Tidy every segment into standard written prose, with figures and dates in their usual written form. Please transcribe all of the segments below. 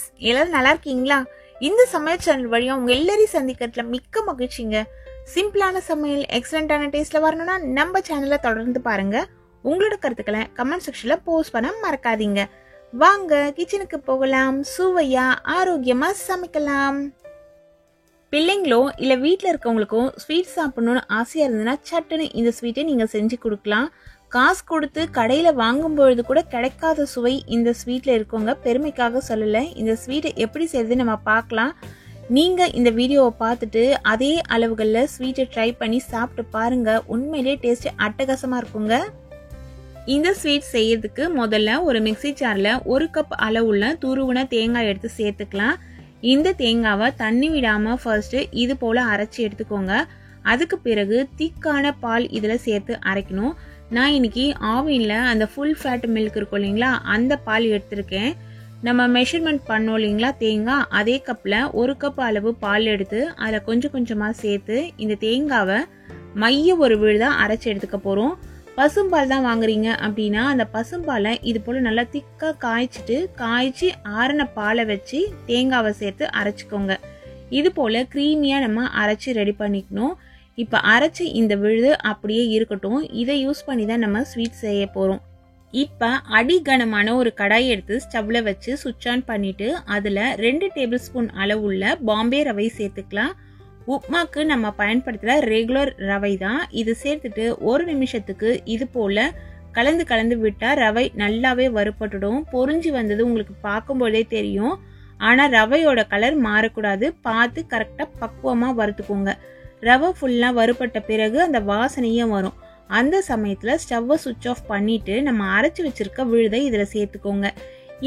Friends, எல்லாரும் நல்லா இருக்கீங்களா? இந்த சமையல் சேனல் வழியா உங்க எல்லாரையும் சந்திக்கிறதுல மிக்க மகிழ்ச்சிங்க. சிம்பிளான சமையல் எக்ஸலண்டான டேஸ்ட்ல வரணும்னா நம்ம சேனலை தொடர்ந்து பாருங்க. உங்களோட கருத்துக்களை கமெண்ட் செக்ஷன்ல போஸ்ட் பண்ண மறக்காதீங்க. வாங்க கிச்சனுக்கு போகலாம், சுவையா ஆரோக்கியமா சமைக்கலாம். பிள்ளைங்களோ இல்ல வீட்டில் இருக்கவங்களுக்கும் ஸ்வீட் சாப்பிடணும்னு ஆசையா இருந்ததுன்னா சட்டுன்னு இந்த ஸ்வீட்டை நீங்க செஞ்சு கொடுக்கலாம். காசு கொடுத்து கடையில வாங்கும் பொழுது கூட கிடைக்காத சுவை இந்த ஸ்வீட்ல இருக்கவங்க, பெருமைக்காக சொல்லல. இந்த ஸ்வீட்டை எப்படி செய்யறது நம்ம பார்க்கலாம். நீங்க இந்த வீடியோவை பார்த்துட்டு அதே அளவுகளில் ஸ்வீட்டை ட்ரை பண்ணி சாப்பிட்டு பாருங்க. உண்மையிலே டேஸ்ட் அட்டகாசமா இருக்குங்க. இந்த ஸ்வீட் செய்யறதுக்கு முதல்ல ஒரு மிக்ஸி ஜார்ல 1 கப் அளவுள்ள துருவின தேங்காய் எடுத்து சேர்த்துக்கலாம். இந்த தேங்காவை தண்ணி விடாம ஃபர்ஸ்ட் இது போல அரைச்சி எடுத்துக்கோங்க. அதுக்கு பிறகு திக்கான பால் இதுல சேர்த்து அரைக்கணும். நான் இன்னைக்கு ஆவின்ல அந்த ஃபுல் ஃபேட் மில்க் இருக்கும் இல்லைங்களா, அந்த பால் எடுத்திருக்கேன். நம்ம மெஷர்மெண்ட் பண்ணோம் இல்லைங்களா தேங்காய், அதே கப்ல 1 கப் அளவு பால் எடுத்து அதில் கொஞ்சம் கொஞ்சமா சேர்த்து இந்த தேங்காவை மைய ஒரு விழுதா அரைச்சி எடுத்துக்க போறோம். பசும்பால் தான் வாங்குறீங்க அப்படின்னா அந்த பசும்பாலை இது போல நல்லா திக்கா காய்ச்சி ஆறின பாலை வச்சு தேங்காவை சேர்த்து அரைச்சிக்கோங்க. இது போல கிரீமியா நம்ம அரைச்சி ரெடி பண்ணிக்கணும். இப்ப அரைச்சி இந்த விழுது அப்படியே இருக்கட்டும். இதை யூஸ் பண்ணி தான் நம்ம ஸ்வீட் செய்ய போறோம். இப்ப அடிகனமான ஒரு கடாய் எடுத்து ஸ்டவ்ல வச்சு சுவிட்ச் ஆன் பண்ணிட்டு அதுல 2 டேபிள் ஸ்பூன் அளவுள்ள பாம்பே ரவை சேர்த்துக்கலாம். உப்மாக்கு நம்ம பயன்படுத்துற ரெகுலர் ரவை தான். இது சேர்த்துட்டு 1 நிமிஷத்துக்கு இது போல கலந்து விட்டா ரவை நல்லாவே வறுபட்டுடும். பொரிஞ்சு வந்தது உங்களுக்கு பார்க்கும்போதே தெரியும். ஆனா ரவையோட கலர் மாறக்கூடாது. பார்த்து கரெக்டா பக்குவமா வறுத்துக்கோங்க. ரவை ஃபுல்லா வறுபட்ட பிறகு அந்த வாசனையும் வரும். அந்த சமயத்துல ஸ்டவ்வை சுவிட்ச் ஆஃப் பண்ணிட்டு நம்ம அரைச்சு வச்சிருக்க விழுதை இதுல சேர்த்துக்கோங்க.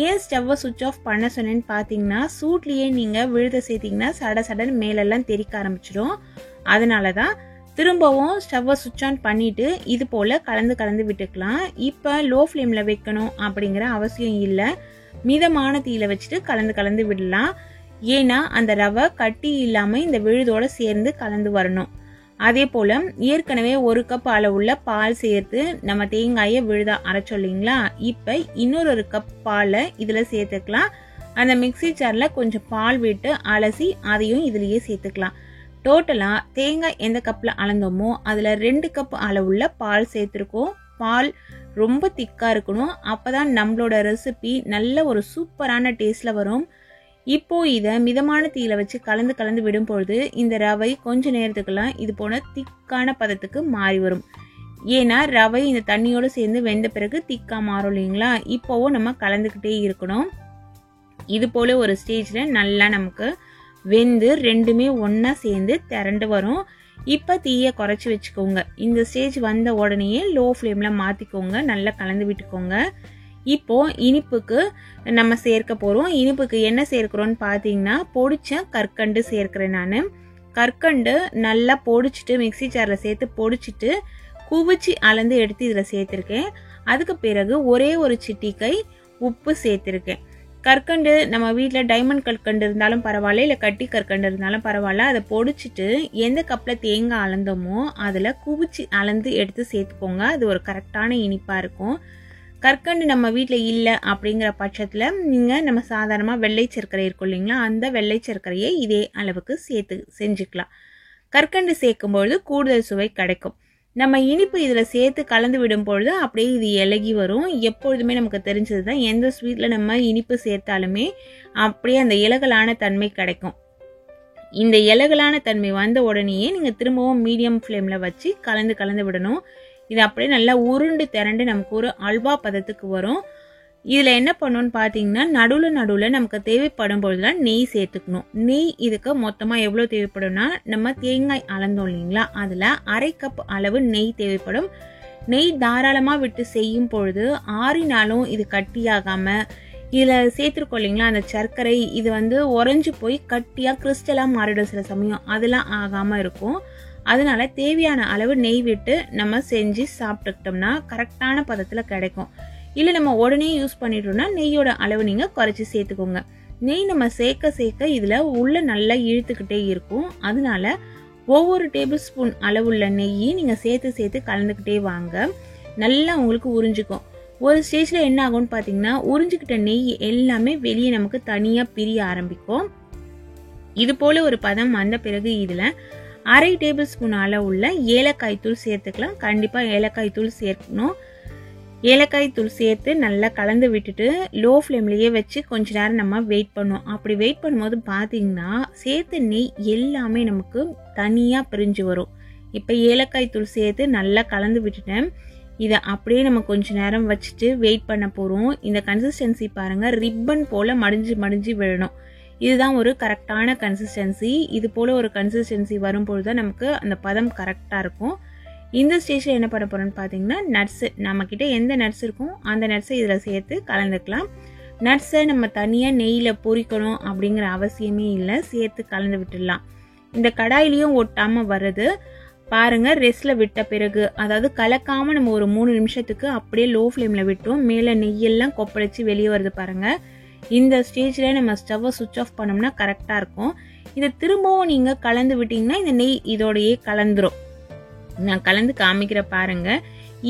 ஏன் ஸ்டவ்வை சுவிட்ச் ஆஃப் பண்ண சொன்னேன்னு பாத்தீங்கன்னா, சூட்லயே நீங்க விழுதை சேர்த்தீங்கன்னா சடன்னு மேலெல்லாம் தெறிக்க ஆரம்பிச்சிடும். அதனாலதான் திரும்பவும் ஸ்டவ்வை சுவிட்ச் ஆன் பண்ணிட்டு இது போல கலந்து விட்டுக்கலாம். இப்ப லோ ஃப்ளேம்ல வைக்கணும் அப்படிங்கிற அவசியம் இல்லை. மிதமான தீயில வச்சுட்டு கலந்து விடலாம். ஏன்னா அந்த ரவை கட்டி இல்லாம இந்த விழுதோட சேர்ந்து கலந்து வரணும். அதே போல ஏற்கனவே 1 கப் அளவுள்ள பால் சேர்த்து நம்ம தேங்காயை விழுதா அரைச்சோம் இல்லைங்களா, இப்ப இன்னொரு 1 கப் பாலை இதுல சேர்த்துக்கலாம். அந்த மிக்ஸி ஜார்ல கொஞ்சம் பால் விட்டு அலசி அதையும் இதுலயே சேர்த்துக்கலாம். டோட்டலா தேங்காய் எந்த கப்ல அளந்தோமோ அதுல 2 கப் அளவுள்ள பால் சேர்த்திருக்கோம். பால் ரொம்ப திக்கா இருக்கணும். அப்பதான் நம்மளோட ரெசிபி நல்ல ஒரு சூப்பரான டேஸ்ட்ல வரும். இப்போ இதை மிதமான தீயில வச்சு கலந்து விடும் பொழுது இந்த ரவை கொஞ்ச நேரத்துக்குலாம் இது போல திக்கான பதத்துக்கு மாறி வரும். ஏன்னா ரவை இந்த தண்ணியோட சேர்ந்து வெந்த பிறகு திக்கா மாறும் இல்லைங்களா. இப்போவும் நம்ம கலந்துக்கிட்டே இருக்கணும். இது போல ஒரு ஸ்டேஜ்ல நல்லா நமக்கு வெந்து ரெண்டுமே ஒன்னா சேர்ந்து திரண்டு வரும். இப்ப தீய குறைச்சி வச்சுக்கோங்க. இந்த ஸ்டேஜ் வந்த உடனேயே லோ ஃப்ளேம்ல மாத்திக்கோங்க. நல்லா கலந்து விட்டுக்கோங்க. இப்போ இனிப்புக்கு நம்ம சேர்க்க போறோம். இனிப்புக்கு என்ன சேர்க்கிறோம்னு பாத்தீங்கன்னா, பொடிச்ச கற்கண்டு சேர்க்கிறேன். நான் கற்கண்டு நல்லா பொடிச்சிட்டு மிக்ஸி ஜார்ல சேர்த்து பொடிச்சிட்டு குவிச்சு அளந்து எடுத்து இதுல சேர்த்திருக்கேன். அதுக்கு பிறகு ஒரே ஒரு சிட்டிகை உப்பு சேர்த்திருக்கேன். கற்கண்டு நம்ம வீட்டுல டைமண்ட் கற்கண்டு இருந்தாலும் பரவாயில்ல, இல்ல கட்டி கற்கண்டு இருந்தாலும் பரவாயில்ல. அதை பொடிச்சிட்டு எந்த கப்ல தேங்காய் அளந்தோமோ அதுல குவிச்சு அளந்து எடுத்து சேர்த்துக்கோங்க. அது ஒரு கரெக்டான இனிப்பா இருக்கும். கற்கண்டு நம்ம வீட்டில் இல்லை அப்படிங்கிற பட்சத்தில் நீங்கள் நம்ம சாதாரணமாக வெள்ளை சர்க்கரை இருக்கும் இல்லைங்களா, அந்த வெள்ளை சர்க்கரையை இதே அளவுக்கு சேர்த்து செஞ்சுக்கலாம். கற்கண்டு சேர்க்கும்பொழுது கூடுதல் சுவை கிடைக்கும். நம்ம இனிப்பு இதில் சேர்த்து கலந்து விடும் பொழுது அப்படியே இது இலகி வரும். எப்பொழுதுமே நமக்கு தெரிஞ்சது தான், எந்த ஸ்வீட்டில் நம்ம இனிப்பு சேர்த்தாலுமே அப்படியே அந்த இலகலான தன்மை கிடைக்கும். இந்த இலகலான தன்மை வந்த உடனேயே நீங்கள் திரும்பவும் மீடியம் ஃப்ளேமில் வச்சு கலந்து விடணும். இது அப்படியே நல்லா உருண்டு திரண்டு நமக்கு ஒரு அல்வா பதத்துக்கு வரும். இதுல என்ன பண்ணணும்னு பாத்தீங்கன்னா, நடுவுல நமக்கு தேவைப்படும் பொழுதுலாம் நெய் சேர்த்துக்கணும். நெய் இதுக்கு மொத்தமா எவ்வளவு தேவைப்படும்னா, நம்ம தேங்காய் அளந்தோம் இல்லைங்களா, அதுல 1/2 கப் அளவு நெய் தேவைப்படும். நெய் தாராளமா விட்டு செய்யும் பொழுது ஆறினாலும் இது கட்டியாகாம, இதுல சேர்த்திருக்கோம் இல்லைங்களா அந்த சர்க்கரை, இது உறைஞ்சு போய் கட்டியா கிறிஸ்டலா மாறிடும் சில சமயம். அதெல்லாம் ஆகாம இருக்கும். அதனால தேவையான அளவு நெய் விட்டு நம்ம செஞ்சு சாப்பிட்டுக்கிட்டோம்னா கரெக்டான பதத்துல கிடைக்கும். இல்ல நம்ம உடனே யூஸ் பண்ணிட்டோம்னா நெய்யோட அளவு நீங்க குறைச்சி சேர்த்துக்கோங்க. நெய் நம்ம சேர்க்க இதுல உள்ள நல்லா இழுத்துக்கிட்டே இருக்கும். அதனால ஒவ்வொரு டேபிள் ஸ்பூன் அளவுள்ள நெய்யை நீங்க சேர்த்து கலந்துக்கிட்டே வாங்க. நல்லா உங்களுக்கு உறிஞ்சிக்கும். ஒரு ஸ்டேஜில் என்ன ஆகும்னு பார்த்தீங்கன்னா உறிஞ்சிக்கிட்ட நெய் எல்லாமே வெளியே நமக்கு தனியாக பிரிய ஆரம்பிக்கும். இது போல ஒரு பதம் வந்த பிறகு இதில் 1/2 டேபிள் ஸ்பூன் அளவுள்ள ஏலக்காய் தூள் சேர்த்துக்கலாம். கண்டிப்பாக ஏலக்காய் தூள் சேர்க்கணும். ஏலக்காய் தூள் சேர்த்து நல்லா கலந்து விட்டுட்டு லோ ஃப்ளேம்லேயே வச்சு கொஞ்ச நேரம் நம்ம வெயிட் பண்ணுவோம். அப்படி வெயிட் பண்ணும்போது பார்த்தீங்கன்னா சேர்த்து நெய் எல்லாமே நமக்கு தனியாக பிரிஞ்சு வரும். இப்போ ஏலக்காய் தூள் சேர்த்து நல்லா கலந்து விட்டுட்டேன். இதை அப்படியே நம்ம கொஞ்ச நேரம் வச்சுட்டு வெயிட் பண்ண போகிறோம். இந்த கன்சிஸ்டன்சி பாருங்கள், ரிப்பன் போல் மடிஞ்சு விழணும். இதுதான் ஒரு கரெக்டான கன்சிஸ்டன்சி. இது போல் ஒரு கன்சிஸ்டன்சி வரும்பொழுது தான் நமக்கு அந்த பதம் கரெக்டாக இருக்கும். இந்த ஸ்டேஜில் என்ன பண்ண போகிறோன்னு பார்த்தீங்கன்னா நட்ஸு, நம்மக்கிட்ட எந்த நட்ஸ் இருக்கும் அந்த நட்ஸை இதில் சேர்த்து கலந்துக்கலாம். நட்ஸை நம்ம தனியாக நெய்யில் பொரிக்கணும் அப்படிங்கிற அவசியமே இல்லை, சேர்த்து கலந்து விட்டுடலாம். இந்த கடாயிலையும் ஒட்டாமல் வருது பாருங்கள். ரெஸ்ட்டில் விட்ட பிறகு, அதாவது கலக்காமல் நம்ம ஒரு 3 நிமிஷத்துக்கு அப்படியே லோ ஃப்ளேமில் விட்டோம். மேலே நெய்யெல்லாம் கொப்பளிச்சு வெளியே வருது பாருங்கள். இந்த ஸ்டேஜில் நம்ம ஸ்டவ்வை சுவிட்ச் ஆஃப் பண்ணோம்னா கரெக்டாக இருக்கும். இதை திரும்பவும் நீங்கள் கலந்து விட்டிங்கன்னா இந்த நெய் இதோடையே கலந்துரும். நான் கலந்து காமிக்கிற பாருங்க.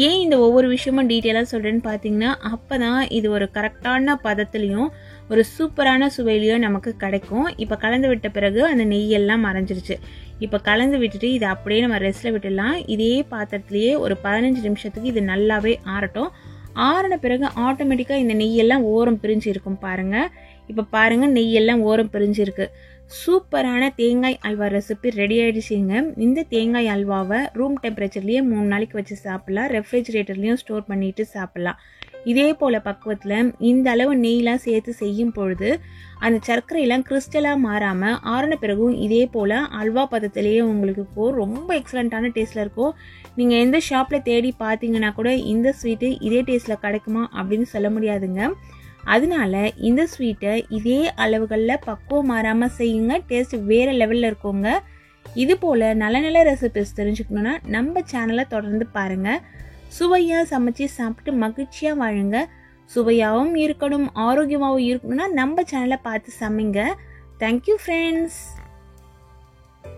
ஏன் இந்த ஒவ்வொரு விஷயமும் டீட்டெயிலாக சொல்கிறேன்னு பார்த்தீங்கன்னா அப்போ தான் இது ஒரு கரெக்டான பதத்துலேயும் ஒரு சூப்பரான சுவையிலையும் நமக்கு கிடைக்கும். இப்போ கலந்து விட்ட பிறகு அந்த நெய்யெல்லாம் மறைஞ்சிருச்சு. இப்போ கலந்து விட்டுட்டு இதை அப்படியே நம்ம ரெஸ்ட்டில் விட்டுடலாம். இதே பாத்திரத்துலேயே ஒரு 15 நிமிஷத்துக்கு இது நல்லாவே ஆறட்டும். ஆறின பிறகு ஆட்டோமேட்டிக்காக இந்த நெய்யெல்லாம் ஓரம் பிரிஞ்சு இருக்கும் பாருங்கள். இப்போ பாருங்கள், நெய்யெல்லாம் ஓரம் பிரிஞ்சிருக்கு. சூப்பரான தேங்காய் அல்வா ரெசிபி ரெடி ஆகிடுச்சிங்க. இந்த தேங்காய் அல்வாவை ரூம் டெம்பரேச்சர்லேயே 3 நாளைக்கு வச்சு சாப்பிட்லாம். ரெஃப்ரிஜிரேட்டர்லேயும் ஸ்டோர் பண்ணிட்டு சாப்பிட்லாம். இதே போல் பக்குவத்தில் இந்த அளவு நெய்லாம் சேர்த்து செய்யும் பொழுது அந்த சர்க்கரையெல்லாம் கிறிஸ்டலாக மாறாமல் ஆறின பிறகும் இதே போல் அல்வா பதத்திலேயே உங்களுக்கு இருக்கும். ரொம்ப எக்ஸலண்ட்டான டேஸ்ட்டில் இருக்கும். நீங்கள் எந்த ஷாப்பில் தேடி பார்த்தீங்கன்னா கூட இந்த ஸ்வீட்டு இதே டேஸ்ட்டில் கிடைக்குமா அப்படின்னு சொல்ல முடியாதுங்க. அதனால இந்த ஸ்வீட்டை இதே அளவுகளில் பக்குவம் மாறாமல் செய்யுங்க. டேஸ்ட் வேறு லெவலில் இருக்குங்க. இது போல் நல்ல நல்ல ரெசிபிஸ் தெரிஞ்சுக்கணுன்னா நம்ம சேனலை தொடர்ந்து பாருங்கள். சுவையாக சமைச்சு சாப்பிட்டு மகிழ்ச்சியாக வாழுங்க. சுவையாகவும் இருக்கணும், ஆரோக்கியமாகவும் இருக்கணும்னா நம்ம சேனலை பார்த்து சமைங்க. Thank you friends.